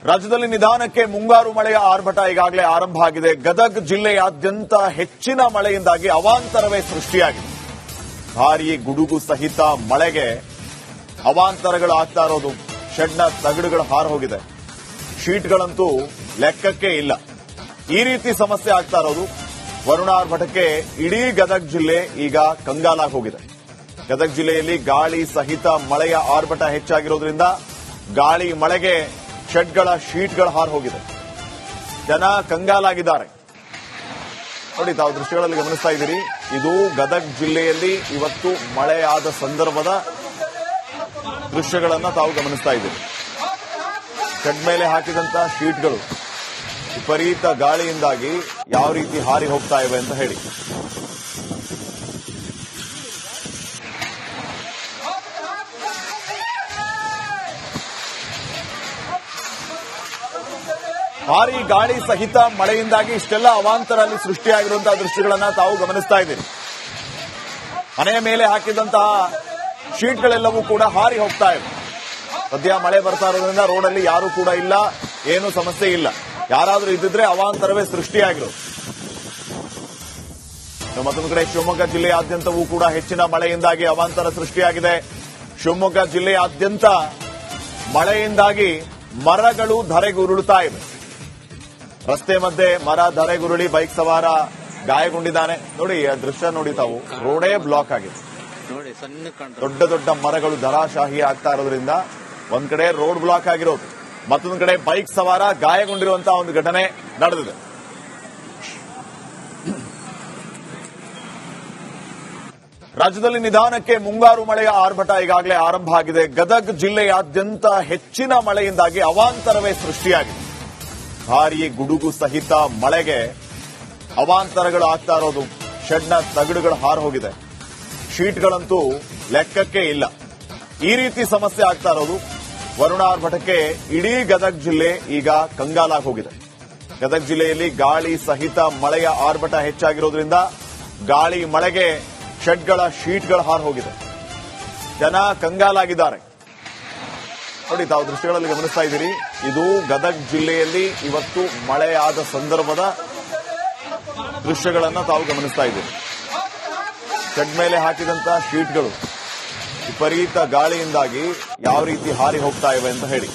ರಾಜ್ಯದಲ್ಲಿ ನಿಧಾನಕ್ಕೆ ಮುಂಗಾರು ಮಳೆಯ ಆರ್ಭಟ ಈಗಾಗಲೇ ಆರಂಭ ಆಗಿದೆ. ಗದಗ ಜಿಲ್ಲೆಯಾದ್ಯಂತ ಹೆಚ್ಚಿನ ಮಳೆಯಿಂದಾಗಿ ಅವಾಂತರವೇ ಸೃಷ್ಟಿಯಾಗಿದೆ. ಭಾರೀ ಗುಡುಗು ಸಹಿತ ಮಳೆಗೆ ಅವಾಂತರಗಳಾಗ್ತಾ ಇರೋದು. ಶೆಡ್ನ ತಗಡುಗಳು ಹಾರು ಹೋಗಿದೆ. ಶೀಟ್ಗಳಂತೂ ಲೆಕ್ಕಕ್ಕೆ ಇಲ್ಲ. ಈ ರೀತಿ ಸಮಸ್ಯೆ ಆಗ್ತಾ ಇರೋದು. ವರುಣಾರ್ಭಟಕ್ಕೆ ಇಡೀ ಗದಗ ಜಿಲ್ಲೆ ಈಗ ಕಂಗಾಲಾಗಿ ಹೋಗಿದೆ. ಗದಗ ಜಿಲ್ಲೆಯಲ್ಲಿ ಗಾಳಿ ಸಹಿತ ಮಳೆಯ ಆರ್ಭಟ ಹೆಚ್ಚಾಗಿರೋದ್ರಿಂದ ಗಾಳಿ ಮಳೆಗೆ ಶೆಡ್ಗಳ ಶೀಟ್ಗಳು ಹಾರು ಹೋಗಿದೆ. ಜನ ಕಂಗಾಲಾಗಿದ್ದಾರೆ. ನೋಡಿ, ತಾವು ದೃಶ್ಯಗಳಲ್ಲಿ ಗಮನಿಸ್ತಾ ಇದ್ದೀರಿ. ಇದು ಗದಗ ಜಿಲ್ಲೆಯಲ್ಲಿ ಇವತ್ತು ಮಳೆಯಾದ ಸಂದರ್ಭದ ದೃಶ್ಯಗಳನ್ನ ತಾವು ಗಮನಿಸ್ತಾ ಇದ್ದೀರಿ. ಶೆಡ್ ಮೇಲೆ ಹಾಕಿದಂತ ಶೀಟ್ಗಳು ವಿಪರೀತ ಗಾಳಿಯಿಂದಾಗಿ ಯಾವ ರೀತಿ ಹಾರಿ ಹೋಗ್ತಾ ಇವೆ ಅಂತ ಹೇಳಿ. ಭಾರೀ ಗಾಳಿ ಸಹಿತ ಮಳೆಯಿಂದಾಗಿ ಇಷ್ಟೆಲ್ಲ ಅವಾಂತರ ಅಲ್ಲಿ ಸೃಷ್ಟಿಯಾಗಿರುವಂತಹ ದೃಶ್ಯಗಳನ್ನ ತಾವು ಗಮನಿಸ್ತಾ ಇದ್ದೀರಿ. ಮನೆಯ ಮೇಲೆ ಹಾಕಿದಂತಹ ಶೀಟ್ಗಳೆಲ್ಲವೂ ಕೂಡ ಹಾರಿ ಹೋಗ್ತಾ ಇವೆ. ಸದ್ಯ ಮಳೆ ಬರ್ತಾ ಇರೋದ್ರಿಂದ ರೋಡಲ್ಲಿ ಯಾರೂ ಕೂಡ ಇಲ್ಲ, ಏನೂ ಸಮಸ್ಯೆ ಇಲ್ಲ. ಯಾರಾದರೂ ಇದ್ದಿದ್ರೆ ಅವಾಂತರವೇ ಸೃಷ್ಟಿಯಾಗಿರೋದು. ಮತ್ತೊಂದು ಕಡೆ ಶಿವಮೊಗ್ಗ ಜಿಲ್ಲೆಯಾದ್ಯಂತವೂ ಕೂಡ ಹೆಚ್ಚಿನ ಮಳೆಯಿಂದಾಗಿ ಅವಾಂತರ ಸೃಷ್ಟಿಯಾಗಿದೆ. ಶಿವಮೊಗ್ಗ ಜಿಲ್ಲೆಯಾದ್ಯಂತ ಮಳೆಯಿಂದಾಗಿ ಮರಗಳು ಧರೆಗುರುಳುತ್ತಾ ಇವೆ. ರಸ್ತೆ ಮಧ್ಯೆ ಮರ ಧರೆಗುರುಳಿ ಬೈಕ್ ಸವಾರ ಗಾಯಗೊಂಡಿದ್ದಾನೆ. ನೋಡಿ, ಆ ದೃಶ್ಯ ನೋಡಿ ತಾವು. ರೋಡೇ ಬ್ಲಾಕ್ ಆಗಿದೆ. ದೊಡ್ಡ ದೊಡ್ಡ ಮರಗಳು ಧರಾಶಾಹಿ ಆಗ್ತಾ ಇರೋದ್ರಿಂದ ಒಂದ್ ಕಡೆ ರೋಡ್ ಬ್ಲಾಕ್ ಆಗಿರೋದು, ಮತ್ತೊಂದು ಕಡೆ ಬೈಕ್ ಸವಾರ ಗಾಯಗೊಂಡಿರುವಂತಹ ಒಂದು ಘಟನೆ ನಡೆದಿದೆ. ರಾಜ್ಯದಲ್ಲಿ ನಿಧಾನಕ್ಕೆ ಮುಂಗಾರು ಮಳೆಯ ಆರ್ಭಟ ಈಗಾಗಲೇ ಆರಂಭ ಆಗಿದೆ. ಗದಗ ಜಿಲ್ಲೆಯಾದ್ಯಂತ ಹೆಚ್ಚಿನ ಮಳೆಯಿಂದಾಗಿ ಅವಾಂತರವೇ ಸೃಷ್ಟಿಯಾಗಿದೆ. ಭಾರೀ ಗುಡುಗು ಸಹಿತ ಮಳೆಗೆ ಅವಾಂತರಗಳು ಆಗ್ತಾ ಇರೋದು. ಶೆಡ್ನ ತಗಡುಗಳು ಹಾರು ಹೋಗಿದೆ. ಶೀಟ್ಗಳಂತೂ ಲೆಕ್ಕಕ್ಕೆ ಇಲ್ಲ. ಈ ರೀತಿ ಸಮಸ್ಯೆ ಆಗ್ತಾ ಇರೋದು. ವರುಣಾರ್ಭಟಕ್ಕೆ ಇಡೀ ಗದಗ ಜಿಲ್ಲೆ ಈಗ ಕಂಗಾಲಾಗಿ ಹೋಗಿದೆ. ಗದಗ ಜಿಲ್ಲೆಯಲ್ಲಿ ಗಾಳಿ ಸಹಿತ ಮಳೆಯ ಆರ್ಭಟ ಹೆಚ್ಚಾಗಿರೋದ್ರಿಂದ ಗಾಳಿ ಮಳೆಗೆ ಶೆಡ್ಗಳ ಶೀಟ್ಗಳು ಹಾರು ಹೋಗಿದೆ. ಜನ ಕಂಗಾಲಾಗಿದ್ದಾರೆ. ನೋಡಿ, ತಾವು ದೃಶ್ಯಗಳಲ್ಲಿ ಗಮನಿಸ್ತಾ ಇದ್ದೀರಿ. ಇದು ಗದಗ ಜಿಲ್ಲೆಯಲ್ಲಿ ಇವತ್ತು ಮಳೆಯಾದ ಸಂದರ್ಭದ ದೃಶ್ಯಗಳನ್ನ ತಾವು ಗಮನಿಸ್ತಾ ಇದ್ದೀರಿ. ಶೆಡ್ ಮೇಲೆ ಹಾಕಿದಂತ ಶೀಟ್ಗಳು ವಿಪರೀತ ಗಾಳಿಯಿಂದಾಗಿ ಯಾವ ರೀತಿ ಹಾರಿ ಹೋಗ್ತಾ ಇವೆ ಅಂತ ಹೇಳಿ.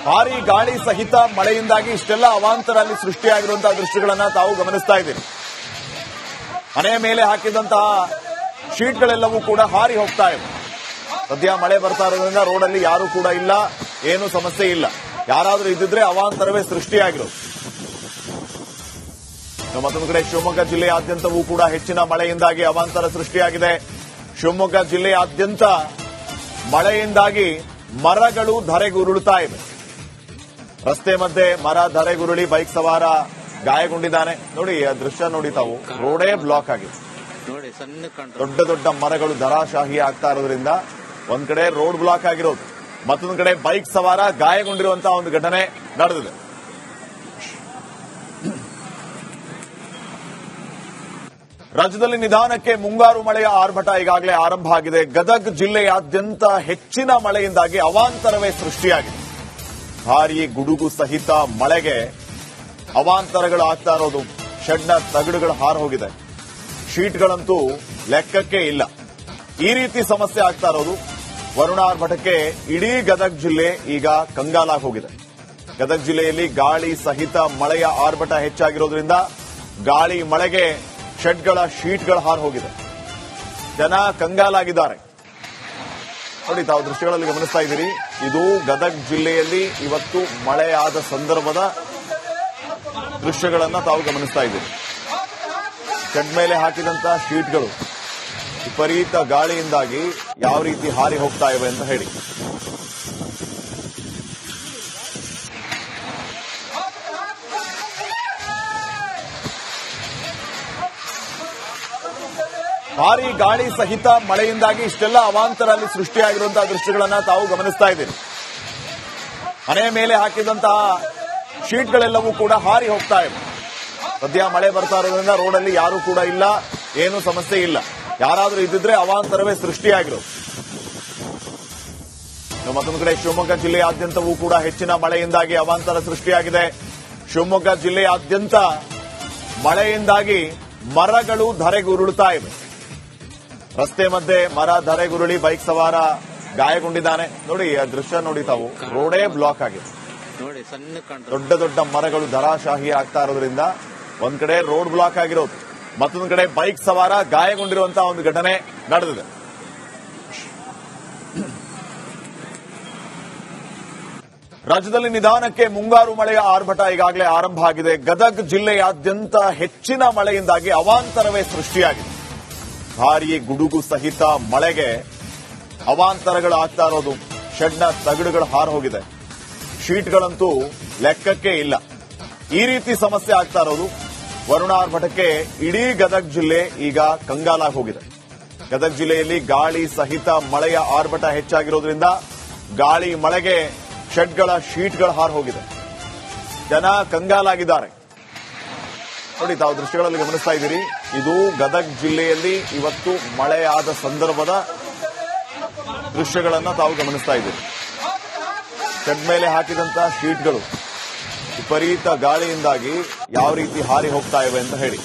ಭಾರೀ ಗಾಳಿ ಸಹಿತ ಮಳೆಯಿಂದಾಗಿ ಇಷ್ಟೆಲ್ಲ ಅವಾಂತರ ಅಲ್ಲಿ ಸೃಷ್ಟಿಯಾಗಿರುವಂತಹ ದೃಶ್ಯಗಳನ್ನ ತಾವು ಗಮನಿಸ್ತಾ ಇದ್ದೀರಿ. ಮನೆಯ ಮೇಲೆ ಹಾಕಿದಂತಹ ಶೀಟ್ಗಳೆಲ್ಲವೂ ಕೂಡ ಹಾರಿ ಹೋಗ್ತಾ ಇವೆ. ಸದ್ಯ ಮಳೆ ಬರ್ತಾ ಇರೋದ್ರಿಂದ ರೋಡಲ್ಲಿ ಯಾರೂ ಕೂಡ ಇಲ್ಲ, ಏನೂ ಸಮಸ್ಯೆ ಇಲ್ಲ. ಯಾರಾದರೂ ಇದ್ದಿದ್ರೆ ಅವಾಂತರವೇ ಸೃಷ್ಟಿಯಾಗಿರೋದು. ಮತ್ತೊಂದು ಕಡೆ ಶಿವಮೊಗ್ಗ ಜಿಲ್ಲೆಯಾದ್ಯಂತವೂ ಕೂಡ ಹೆಚ್ಚಿನ ಮಳೆಯಿಂದಾಗಿ ಅವಾಂತರ ಸೃಷ್ಟಿಯಾಗಿದೆ. ಶಿವಮೊಗ್ಗ ಜಿಲ್ಲೆಯಾದ್ಯಂತ ಮಳೆಯಿಂದಾಗಿ ಮರಗಳು ಧರೆಗುರುಳುತ್ತಾ ಇವೆ. ರಸ್ತೆ ಮಧ್ಯೆ ಮರ ಧರೆಗುರುಳಿ ಬೈಕ್ ಸವಾರ ಗಾಯಗೊಂಡಿದ್ದಾನೆ. ನೋಡಿ, ಆ ದೃಶ್ಯ ನೋಡಿ ತಾವು. ರೋಡೇ ಬ್ಲಾಕ್ ಆಗಿದೆ. ದೊಡ್ಡ ದೊಡ್ಡ ಮರಗಳು ಧರಾಶಾಹಿ ಆಗ್ತಾ ಇರೋದ್ರಿಂದ ಒಂದ್ ಕಡೆ ರೋಡ್ ಬ್ಲಾಕ್ ಆಗಿರೋದು, ಮತ್ತೊಂದು ಕಡೆ ಬೈಕ್ ಸವಾರ ಗಾಯಗೊಂಡಿರುವಂತಹ ಒಂದು ಘಟನೆ ನಡೆದಿದೆ. ರಾಜ್ಯದಲ್ಲಿ ನಿಧಾನಕ್ಕೆ ಮುಂಗಾರು ಮಳೆಯ ಆರ್ಭಟ ಈಗಾಗಲೇ ಆರಂಭ ಆಗಿದೆ. ಗದಗ ಜಿಲ್ಲೆಯಾದ್ಯಂತ ಹೆಚ್ಚಿನ ಮಳೆಯಿಂದಾಗಿ ಅವಾಂತರವೇ ಸೃಷ್ಟಿಯಾಗಿದೆ. ಭಾರೀ ಗುಡುಗು ಸಹಿತ ಮಳೆಗೆ ಅವಾಂತರಗಳು ಆಗ್ತಾ ಇರೋದು. ಶೆಡ್ನ ತಗಡುಗಳು ಹಾರು ಹೋಗಿದೆ. ಶೀಟ್ಗಳಂತೂ ಲೆಕ್ಕಕ್ಕೆ ಇಲ್ಲ. ಈ ರೀತಿ ಸಮಸ್ಯೆ ಆಗ್ತಾ ಇರೋದು. ವರುಣಾರ್ಭಟಕ್ಕೆ ಇಡೀ ಗದಗ ಜಿಲ್ಲೆ ಈಗ ಕಂಗಾಲಾಗಿ ಹೋಗಿದೆ. ಗದಗ ಜಿಲ್ಲೆಯಲ್ಲಿ ಗಾಳಿ ಸಹಿತ ಮಳೆಯ ಆರ್ಭಟ ಹೆಚ್ಚಾಗಿರೋದ್ರಿಂದ ಗಾಳಿ ಮಳೆಗೆ ಶೆಡ್ಗಳ ಶೀಟ್ಗಳು ಹಾರು ಹೋಗಿದೆ. ಜನ ಕಂಗಾಲಾಗಿದ್ದಾರೆ. ನೋಡಿ, ತಾವು ದೃಶ್ಯಗಳಲ್ಲಿ ಗಮನಿಸ್ತಾ ಇದ್ದೀರಿ. ಇದು ಗದಗ ಜಿಲ್ಲೆಯಲ್ಲಿ ಇವತ್ತು ಮಳೆಯಾದ ಸಂದರ್ಭದ ದೃಶ್ಯಗಳನ್ನ ತಾವು ಗಮನಿಸ್ತಾ ಇದ್ದೀರಿ. ಶೆಡ್ ಮೇಲೆ ಹಾಕಿದಂತ ಶೀಟ್ಗಳು ವಿಪರೀತ ಗಾಳಿಯಿಂದಾಗಿ ಯಾವ ರೀತಿ ಹಾರಿ ಹೋಗ್ತಾ ಇವೆ ಅಂತ ಹೇಳಿ. ಭಾರೀ ಗಾಳಿ ಸಹಿತ ಮಳೆಯಿಂದಾಗಿ ಇಷ್ಟೆಲ್ಲ ಅವಾಂತರ ಅಲ್ಲಿ ಸೃಷ್ಟಿಯಾಗಿರುವಂತಹ ದೃಶ್ಯಗಳನ್ನ ತಾವು ಗಮನಿಸ್ತಾ ಇದ್ದೀರಿ. ಮನೆಯ ಮೇಲೆ ಹಾಕಿದಂತಹ ಶೀಟ್ಗಳೆಲ್ಲವೂ ಕೂಡ ಹಾರಿ ಹೋಗ್ತಾ ಇವೆ. ಸದ್ಯ ಮಳೆ ಬರ್ತಾ ಇರೋದ್ರಿಂದ ರೋಡಲ್ಲಿ ಯಾರು ಕೂಡ ಇಲ್ಲ, ಏನು ಸಮಸ್ಯೆ ಇಲ್ಲ. ಯಾರಾದ್ರೂ ಇದ್ದಿದ್ರೆ ಅವಾಂತರವೇ ಸೃಷ್ಟಿಯಾಗಿರೋದು. ಮತ್ತೊಂದು ಕಡೆ ಶಿವಮೊಗ್ಗ ಜಿಲ್ಲೆಯಾದ್ಯಂತವೂ ಕೂಡ ಹೆಚ್ಚಿನ ಮಳೆಯಿಂದಾಗಿ ಅವಾಂತರ ಸೃಷ್ಟಿಯಾಗಿದೆ. ಶಿವಮೊಗ್ಗ ಜಿಲ್ಲೆಯಾದ್ಯಂತ ಮಳೆಯಿಂದಾಗಿ ಮರಗಳು ಧರೆಗುರುಳುತ್ತಾ ಇವೆ. ರಸ್ತೆ ಮಧ್ಯೆ ಮರ ಧರೆಗುರುಳಿ ಬೈಕ್ ಸವಾರ ಗಾಯಗೊಂಡಿದ್ದಾನೆ. ನೋಡಿ ಆ ದೃಶ್ಯ ನೋಡಿ ತಾವು, ರೋಡೇ ಬ್ಲಾಕ್ ಆಗಿದೆ. ದೊಡ್ಡ ದೊಡ್ಡ ಮರಗಳು ಧರಾಶಾಹಿ ಆಗ್ತಾ ಇರೋದ್ರಿಂದ ಒಂದ್ ಕಡೆ ರೋಡ್ ಬ್ಲಾಕ್ ಆಗಿರೋದು, ಮತ್ತೊಂದು ಕಡೆ ಬೈಕ್ ಸವಾರ ಗಾಯಗೊಂಡಿರುವಂತಹ ಒಂದು ಘಟನೆ ನಡೆದಿದೆ. ರಾಜ್ಯದಲ್ಲಿ ನಿಧಾನಕ್ಕೆ ಮುಂಗಾರು ಮಳೆಯ ಆರ್ಭಟ ಈಗಾಗಲೇ ಆರಂಭ ಆಗಿದೆ. ಗದಗ ಜಿಲ್ಲೆಯಾದ್ಯಂತ ಹೆಚ್ಚಿನ ಮಳೆಯಿಂದಾಗಿ ಅವಾಂತರವೇ ಸೃಷ್ಟಿಯಾಗಿದೆ. ಭಾರೀ ಗುಡುಗು ಸಹಿತ ಮಳೆಗೆ ಅವಾಂತರಗಳು ಆಗ್ತಾ ಇರೋದು. ಶೆಡ್ನ ತಗಡುಗಳು ಹಾರು ಹೋಗಿದೆ. ಶೀಟ್ಗಳಂತೂ ಲೆಕ್ಕಕ್ಕೆ ಇಲ್ಲ. ಈ ರೀತಿ ಸಮಸ್ಯೆ ಆಗ್ತಾ ಇರೋದು. ವರುಣಾರ್ಭಟಕ್ಕೆ ಇಡೀ ಗದಗ ಜಿಲ್ಲೆ ಈಗ ಕಂಗಾಲಾಗಿ ಹೋಗಿದೆ. ಗದಗ ಜಿಲ್ಲೆಯಲ್ಲಿ ಗಾಳಿ ಸಹಿತ ಮಳೆಯ ಆರ್ಭಟ ಹೆಚ್ಚಾಗಿರೋದ್ರಿಂದ ಗಾಳಿ ಮಳೆಗೆ ಶೆಡ್ಗಳ ಶೀಟ್ಗಳು ಹಾರು ಹೋಗಿದೆ. ಜನ ಕಂಗಾಲಾಗಿದ್ದಾರೆ. ನೋಡಿ ತಾವು ದೃಶ್ಯಗಳಲ್ಲಿ ಗಮನಿಸ್ತಾ ಇದ್ದೀರಿ. ಇದು ಗದಗ ಜಿಲ್ಲೆಯಲ್ಲಿ ಇವತ್ತು ಮಳೆಯಾದ ಸಂದರ್ಭದ ದೃಶ್ಯಗಳನ್ನ ತಾವು ಗಮನಿಸ್ತಾ ಇದ್ದೀರಿ. ಶೆಡ್ ಮೇಲೆ ಹಾಕಿದಂತಹ ಶೀಟ್ಗಳು ವಿಪರೀತ ಗಾಳಿಯಿಂದಾಗಿ ಯಾವ ರೀತಿ ಹಾರಿ ಹೋಗ್ತಾ ಇವೆ ಅಂತ ಹೇಳಿ.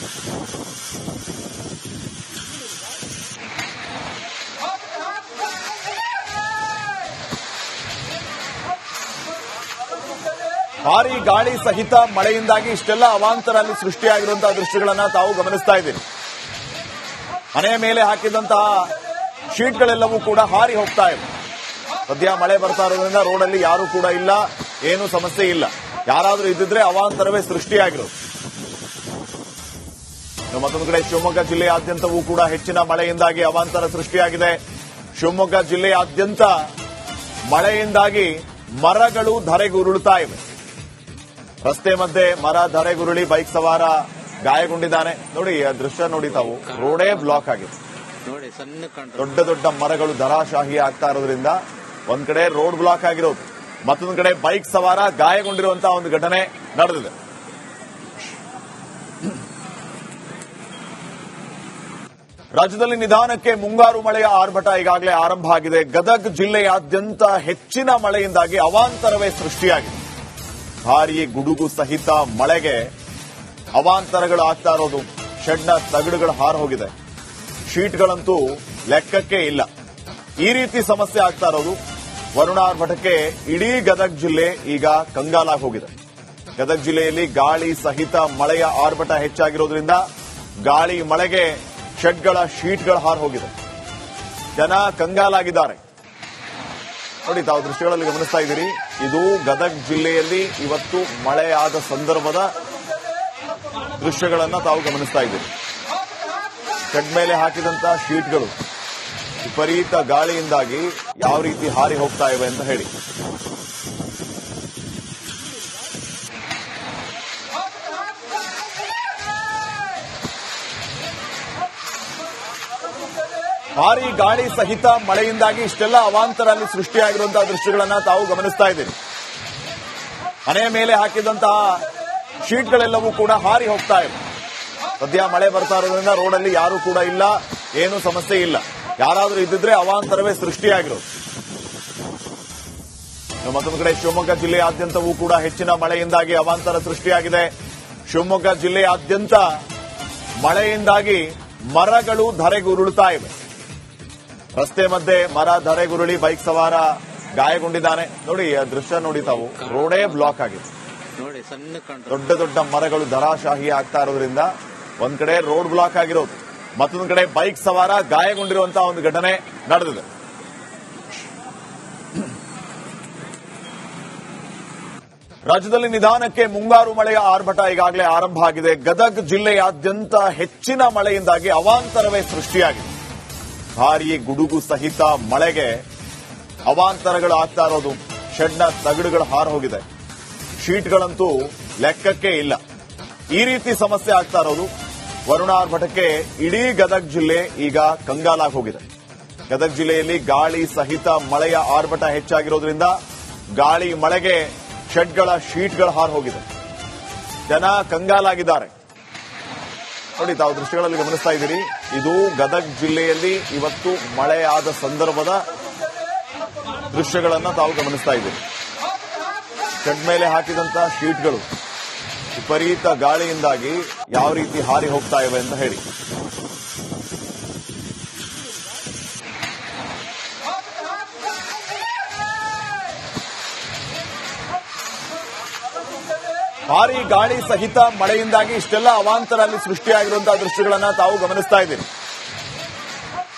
ಭಾರೀ ಗಾಳಿ ಸಹಿತ ಮಳೆಯಿಂದಾಗಿ ಇಷ್ಟೆಲ್ಲ ಅವಾಂತರ ಅಲ್ಲಿ ಸೃಷ್ಟಿಯಾಗಿರುವಂತಹ ದೃಶ್ಯಗಳನ್ನ ತಾವು ಗಮನಿಸ್ತಾ ಇದ್ದೀರಿ. ಮನೆಯ ಮೇಲೆ ಹಾಕಿದಂತಹ ಶೀಟ್ಗಳೆಲ್ಲವೂ ಕೂಡ ಹಾರಿ ಹೋಗ್ತಾ ಇವೆ. ಸದ್ಯ ಮಳೆ ಬರ್ತಾ ಇರೋದ್ರಿಂದ ರೋಡಲ್ಲಿ ಯಾರು ಕೂಡ ಇಲ್ಲ, ಏನು ಸಮಸ್ಯೆ ಇಲ್ಲ. ಯಾರಾದ್ರೂ ಇದ್ದಿದ್ರೆ ಅವಾಂತರವೇ ಸೃಷ್ಟಿಯಾಗಿರೋದು. ಮತ್ತೊಂದು ಕಡೆ ಶಿವಮೊಗ್ಗ ಜಿಲ್ಲೆಯಾದ್ಯಂತವೂ ಕೂಡ ಹೆಚ್ಚಿನ ಮಳೆಯಿಂದಾಗಿ ಅವಾಂತರ ಸೃಷ್ಟಿಯಾಗಿದೆ. ಶಿವಮೊಗ್ಗ ಜಿಲ್ಲೆಯಾದ್ಯಂತ ಮಳೆಯಿಂದಾಗಿ ಮರಗಳು ಧರೆಗುರುಳುತ್ತಾ ಇವೆ. ರಸ್ತೆ ಮಧ್ಯೆ ಮರ ಧರೆಗುರುಳಿ ಬೈಕ್ ಸವಾರ ಗಾಯಗೊಂಡಿದ್ದಾನೆ. ನೋಡಿ ಆ ದೃಶ್ಯ ನೋಡಿ ತಾವು, ರೋಡೇ ಬ್ಲಾಕ್ ಆಗಿದೆ. ದೊಡ್ಡ ದೊಡ್ಡ ಮರಗಳು ಧರಾಶಾಹಿ ಆಗ್ತಾ ಇರೋದ್ರಿಂದ ಒಂದ್ ಕಡೆ ರೋಡ್ ಬ್ಲಾಕ್ ಆಗಿರೋದು, ಮತ್ತೊಂದು ಕಡೆ ಬೈಕ್ ಸವಾರ ಗಾಯಗೊಂಡಿರುವಂತಹ ಒಂದು ಘಟನೆ ನಡೆದಿದೆ. ರಾಜ್ಯದಲ್ಲಿ ನಿಧಾನಕ್ಕೆ ಮುಂಗಾರು ಮಳೆಯ ಆರ್ಭಟ ಈಗಾಗಲೇ ಆರಂಭ ಆಗಿದೆ. ಗದಗ ಜಿಲ್ಲೆಯಾದ್ಯಂತ ಹೆಚ್ಚಿನ ಮಳೆಯಿಂದಾಗಿ ಅವಾಂತರವೇ ಸೃಷ್ಟಿಯಾಗಿದೆ. ಭಾರೀ ಗುಡುಗು ಸಹಿತ ಮಳೆಗೆ ಅವಾಂತರಗಳು ಆಗ್ತಾ ಇರೋದು. ಶೆಡ್ನ ತಗಡುಗಳು ಹಾರು ಹೋಗಿದೆ. ಶೀಟ್ಗಳಂತೂ ಲೆಕ್ಕಕ್ಕೆ ಇಲ್ಲ. ಈ ರೀತಿ ಸಮಸ್ಯೆ ಆಗ್ತಾ ಇರೋದು. ವರುಣಾರ್ಭಟಕ್ಕೆ ಇಡೀ ಗದಗ ಜಿಲ್ಲೆ ಈಗ ಕಂಗಾಲಾಗಿ ಹೋಗಿದೆ. ಗದಗ ಜಿಲ್ಲೆಯಲ್ಲಿ ಗಾಳಿ ಸಹಿತ ಮಳೆಯ ಆರ್ಭಟ ಹೆಚ್ಚಾಗಿರೋದ್ರಿಂದ ಗಾಳಿ ಮಳೆಗೆ ಶೆಡ್ಗಳ ಶೀಟ್ಗಳು ಹಾರು ಹೋಗಿದೆ. ಜನ ಕಂಗಾಲಾಗಿದ್ದಾರೆ. ನೋಡಿ ತಾವು ದೃಶ್ಯಗಳಲ್ಲಿ ಗಮನಿಸ್ತಾ ಇದ್ದೀರಿ. ಇದು ಗದಗ ಜಿಲ್ಲೆಯಲ್ಲಿ ಇವತ್ತು ಮಳೆಯಾದ ಸಂದರ್ಭದ ದೃಶ್ಯಗಳನ್ನ ತಾವು ಗಮನಿಸ್ತಾ ಇದ್ದೀರಿ. ಶೆಡ್ ಮೇಲೆ ಹಾಕಿದಂತಹ ಶೀಟ್ಗಳು ವಿಪರೀತ ಗಾಳಿಯಿಂದಾಗಿ ಯಾವ ರೀತಿ ಹಾರಿ ಹೋಗ್ತಾ ಇವೆ ಅಂತ ಹೇಳಿ. ಭಾರೀ ಗಾಳಿ ಸಹಿತ ಮಳೆಯಿಂದಾಗಿ ಇಷ್ಟೆಲ್ಲ ಅವಾಂತರ ಅಲ್ಲಿ ಸೃಷ್ಟಿಯಾಗಿರುವಂತಹ ದೃಶ್ಯಗಳನ್ನ ತಾವು ಗಮನಿಸ್ತಾ ಇದ್ದೀರಿ. ಮನೆಯ ಮೇಲೆ ಹಾಕಿದಂತಹ ಶೀಟ್ಗಳೆಲ್ಲವೂ ಕೂಡ ಹಾರಿ ಹೋಗ್ತಾ ಇವೆ. ಸದ್ಯ ಮಳೆ ಬರ್ತಾ ಇರೋದ್ರಿಂದ ರೋಡಲ್ಲಿ ಯಾರು ಕೂಡ ಇಲ್ಲ, ಏನು ಸಮಸ್ಯೆ ಇಲ್ಲ. ಯಾರಾದ್ರೂ ಇದ್ದಿದ್ರೆ ಅವಾಂತರವೇ ಸೃಷ್ಟಿಯಾಗಿರೋದು. ಮತ್ತೊಂದು ಕಡೆ ಶಿವಮೊಗ್ಗ ಜಿಲ್ಲೆಯಾದ್ಯಂತವೂ ಕೂಡ ಹೆಚ್ಚಿನ ಮಳೆಯಿಂದಾಗಿ ಅವಾಂತರ ಸೃಷ್ಟಿಯಾಗಿದೆ. ಶಿವಮೊಗ್ಗ ಜಿಲ್ಲೆಯಾದ್ಯಂತ ಮಳೆಯಿಂದಾಗಿ ಮರಗಳು ಧರೆಗುರುಳುತ್ತಾ ಇವೆ. ರಸ್ತೆ ಮಧ್ಯೆ ಮರ ಧರೆಗುರುಳಿ ಬೈಕ್ ಸವಾರ ಗಾಯಗೊಂಡಿದ್ದಾನೆ. ನೋಡಿ ಆ ದೃಶ್ಯ ನೋಡಿ ತಾವು, ರೋಡೇ ಬ್ಲಾಕ್ ಆಗಿದೆ. ದೊಡ್ಡ ದೊಡ್ಡ ಮರಗಳು ಧರಾಶಾಹಿ ಆಗ್ತಾ ಇರೋದ್ರಿಂದ ಒಂದ್ ಕಡೆ ರೋಡ್ ಬ್ಲಾಕ್ ಆಗಿರೋದು, ಮತ್ತೊಂದು ಕಡೆ ಬೈಕ್ ಸವಾರ ಗಾಯಗೊಂಡಿರುವಂತಹ ಒಂದು ಘಟನೆ ನಡೆದಿದೆ. ರಾಜ್ಯದಲ್ಲಿ ನಿಧಾನಕ್ಕೆ ಮುಂಗಾರು ಮಳೆಯ ಆರ್ಭಟ ಈಗಾಗಲೇ ಆರಂಭ ಆಗಿದೆ. ಗದಗ ಜಿಲ್ಲೆಯಾದ್ಯಂತ ಹೆಚ್ಚಿನ ಮಳೆಯಿಂದಾಗಿ ಅವಾಂತರವೇ ಸೃಷ್ಟಿಯಾಗಿದೆ. ಭಾರೀ ಗುಡುಗು ಸಹಿತ ಮಳೆಗೆ ಅವಾಂತರಗಳು ಆಗ್ತಾ ಇರೋದು. ಶೆಡ್ನ ತಗಡುಗಳು ಹಾರು ಹೋಗಿದೆ. ಶೀಟ್ಗಳಂತೂ ಲೆಕ್ಕಕ್ಕೆ ಇಲ್ಲ. ಈ ರೀತಿ ಸಮಸ್ಯೆ ಆಗ್ತಾ ಇರೋದು. ವರುಣಾರ್ಭಟಕ್ಕೆ ಇಡೀ ಗದಗ ಜಿಲ್ಲೆ ಈಗ ಕಂಗಾಲಾಗಿ ಹೋಗಿದೆ. ಗದಗ ಜಿಲ್ಲೆಯಲ್ಲಿ ಗಾಳಿ ಸಹಿತ ಮಳೆಯ ಆರ್ಭಟ ಹೆಚ್ಚಾಗಿರೋದ್ರಿಂದ ಗಾಳಿ ಮಳೆಗೆ ಶೆಡ್ಗಳ ಶೀಟ್ಗಳು ಹಾರು ಹೋಗಿದೆ. ಜನ ಕಂಗಾಲಾಗಿದ್ದಾರೆ. ನೋಡಿ, ತಾವು ದೃಶ್ಯಗಳಲ್ಲಿ ಗಮನಿಸ್ತಾ ಇದ್ದೀರಿ. ಇದು ಗದಗ ಜಿಲ್ಲೆಯಲ್ಲಿ ಇವತ್ತು ಮಳೆಯಾದ ಸಂದರ್ಭದ ದೃಶ್ಯಗಳನ್ನ ತಾವು ಗಮನಿಸ್ತಾ ಇದ್ದೀರಿ. ಶೆಡ್ ಮೇಲೆ ಹಾಕಿದಂತ ಶೀಟ್ಗಳು ವಿಪರೀತ ಗಾಳಿಯಿಂದಾಗಿ ಯಾವ ರೀತಿ ಹಾರಿ ಹೋಗ್ತಾ ಇವೆ ಅಂತ ಹೇಳಿ. ಭಾರಿ ಗಾಳಿ ಸಹಿತ ಮಳೆಯಿಂದಾಗಿ ಇಷ್ಟೆಲ್ಲ ಅವಾಂತರ ಅಲ್ಲಿ ಸೃಷ್ಟಿಯಾಗಿರುವಂತಹ ದೃಶ್ಯಗಳನ್ನ ತಾವು ಗಮನಿಸ್ತಾ ಇದ್ದೀರಿ.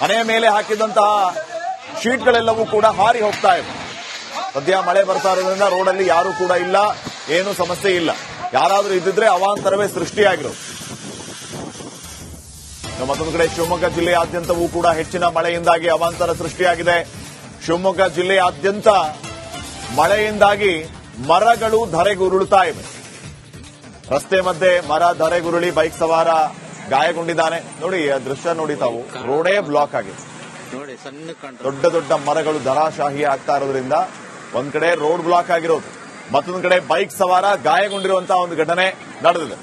ಮನೆಯ ಮೇಲೆ ಹಾಕಿದಂತಹ ಶೀಟ್ಗಳೆಲ್ಲವೂ ಕೂಡ ಹಾರಿ ಹೋಗ್ತಾ ಇವೆ. ಸದ್ಯ ಮಳೆ ಬರ್ತಾ ಇರೋದ್ರಿಂದ ರೋಡಲ್ಲಿ ಯಾರೂ ಕೂಡ ಇಲ್ಲ, ಏನೂ ಸಮಸ್ಯೆ ಇಲ್ಲ. ಯಾರಾದರೂ ಇದ್ದಿದ್ರೆ ಅವಾಂತರವೇ ಸೃಷ್ಟಿಯಾಗಿರೋದು. ಮತ್ತೊಂದು ಕಡೆ ಶಿವಮೊಗ್ಗ ಜಿಲ್ಲೆಯಾದ್ಯಂತವೂ ಕೂಡ ಹೆಚ್ಚಿನ ಮಳೆಯಿಂದಾಗಿ ಅವಾಂತರ ಸೃಷ್ಟಿಯಾಗಿದೆ. ಶಿವಮೊಗ್ಗ ಜಿಲ್ಲೆಯಾದ್ಯಂತ ಮಳೆಯಿಂದಾಗಿ ಮರಗಳು ಧರೆಗುರುಳುತ್ತಾ ಇವೆ. ರಸ್ತೆ ಮಧ್ಯೆ ಮರ ಧರೆಗುರುಳಿ ಬೈಕ್ ಸವಾರ ಗಾಯಗೊಂಡಿದ್ದಾನೆ. ನೋಡಿ, ಆ ದೃಶ್ಯ ನೋಡಿ ತಾವು, ರೋಡೇ ಬ್ಲಾಕ್ ಆಗಿದೆ. ದೊಡ್ಡ ದೊಡ್ಡ ಮರಗಳು ಧರಾಶಾಹಿ ಆಗ್ತಾ ಇರೋದ್ರಿಂದ ಒಂದ್ ಕಡೆ ರೋಡ್ ಬ್ಲಾಕ್ ಆಗಿರೋದು, ಮತ್ತೊಂದು ಕಡೆ ಬೈಕ್ ಸವಾರ ಗಾಯಗೊಂಡಿರುವಂತಹ ಒಂದು ಘಟನೆ ನಡೆದಿದೆ.